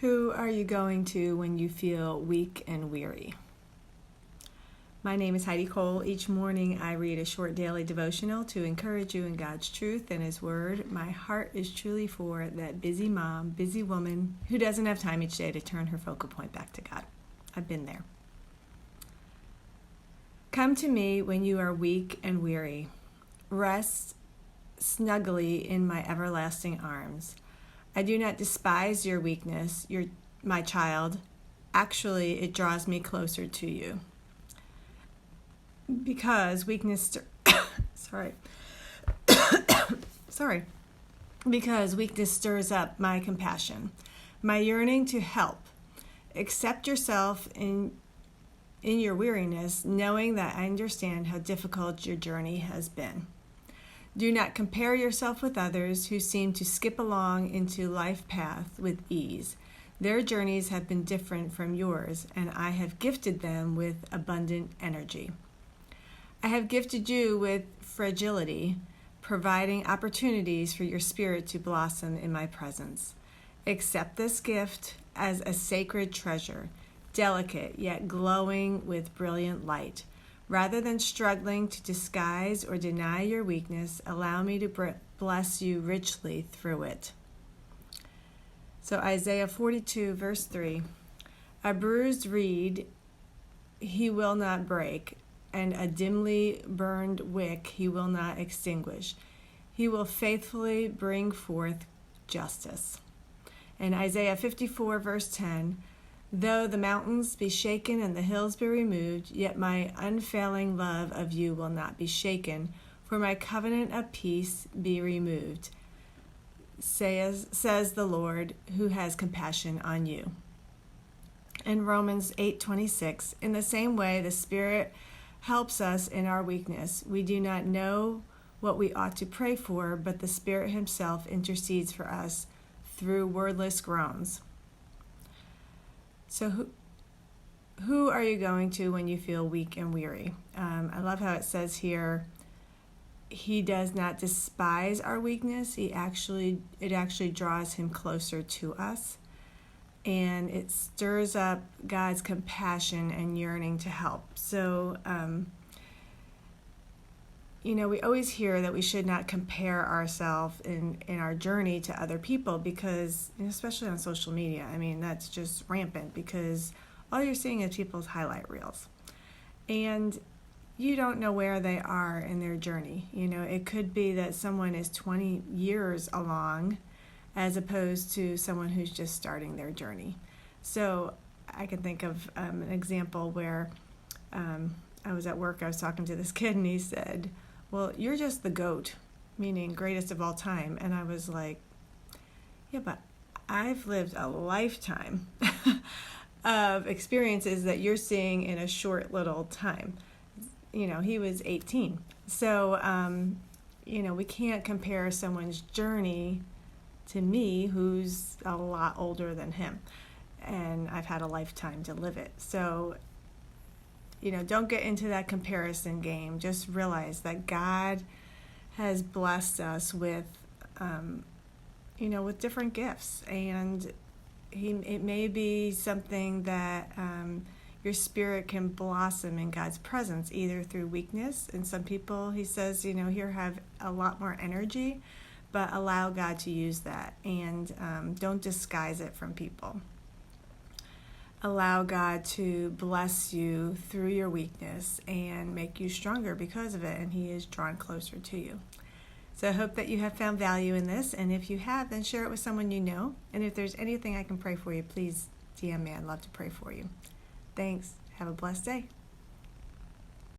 Who are you going to when you feel weak and weary? My name is Heidi Cole. Each morning I read a short daily devotional to encourage you in God's truth and His Word. My heart is truly for that busy mom, busy woman who doesn't have time each day to turn her focal point back to God. I've been there. Come to me when you are weak and weary. Rest snugly in my everlasting arms. I do not despise your weakness, my child. Actually, it draws me closer to you. Because weakness Because weakness stirs up my compassion, my yearning to help. Accept yourself in your weariness, knowing that I understand how difficult your journey has been. Do not compare yourself with others who seem to skip along into life path with ease. Their journeys have been different from yours, and I have gifted them with abundant energy. I have gifted you with fragility, providing opportunities for your spirit to blossom in my presence. Accept this gift as a sacred treasure, delicate yet glowing with brilliant light. Rather than struggling to disguise or deny your weakness, allow me to bless you richly through it. So Isaiah 42, verse 3, a bruised reed he will not break, and a dimly burned wick he will not extinguish. He will faithfully bring forth justice. And Isaiah 54, verse 10, though the mountains be shaken and the hills be removed, yet my unfailing love of you will not be shaken, for my covenant of peace be removed, says the Lord, who has compassion on you. In Romans 8:26, in the same way the Spirit helps us in our weakness. We do not know what we ought to pray for, but the Spirit Himself intercedes for us through wordless groans. So who are you going to when you feel weak and weary? I love how it says here, He does not despise our weakness. It actually draws Him closer to us. And it stirs up God's compassion and yearning to help. So, we always hear that we should not compare ourselves in our journey to other people because, especially on social media, that's just rampant because all you're seeing is people's highlight reels. And you don't know where they are in their journey. It could be that someone is 20 years along as opposed to someone who's just starting their journey. So I can think of an example where I was at work, I was talking to this kid and he said, well, you're just the GOAT, meaning greatest of all time. And I was like, yeah, but I've lived a lifetime of experiences that you're seeing in a short little time. He was 18. So, we can't compare someone's journey to me who's a lot older than him. And I've had a lifetime to live it. So, don't get into that comparison game. Just realize that God has blessed us with, with different gifts. And it may be something that your spirit can blossom in God's presence, either through weakness. And some people, He says, here have a lot more energy, but allow God to use that. And don't disguise it from people. Allow God to bless you through your weakness and make you stronger because of it, and He is drawn closer to you. So I hope that you have found value in this, and if you have, then share it with someone you know. And if there's anything I can pray for you, please DM me. I'd love to pray for you. Thanks. Have a blessed day.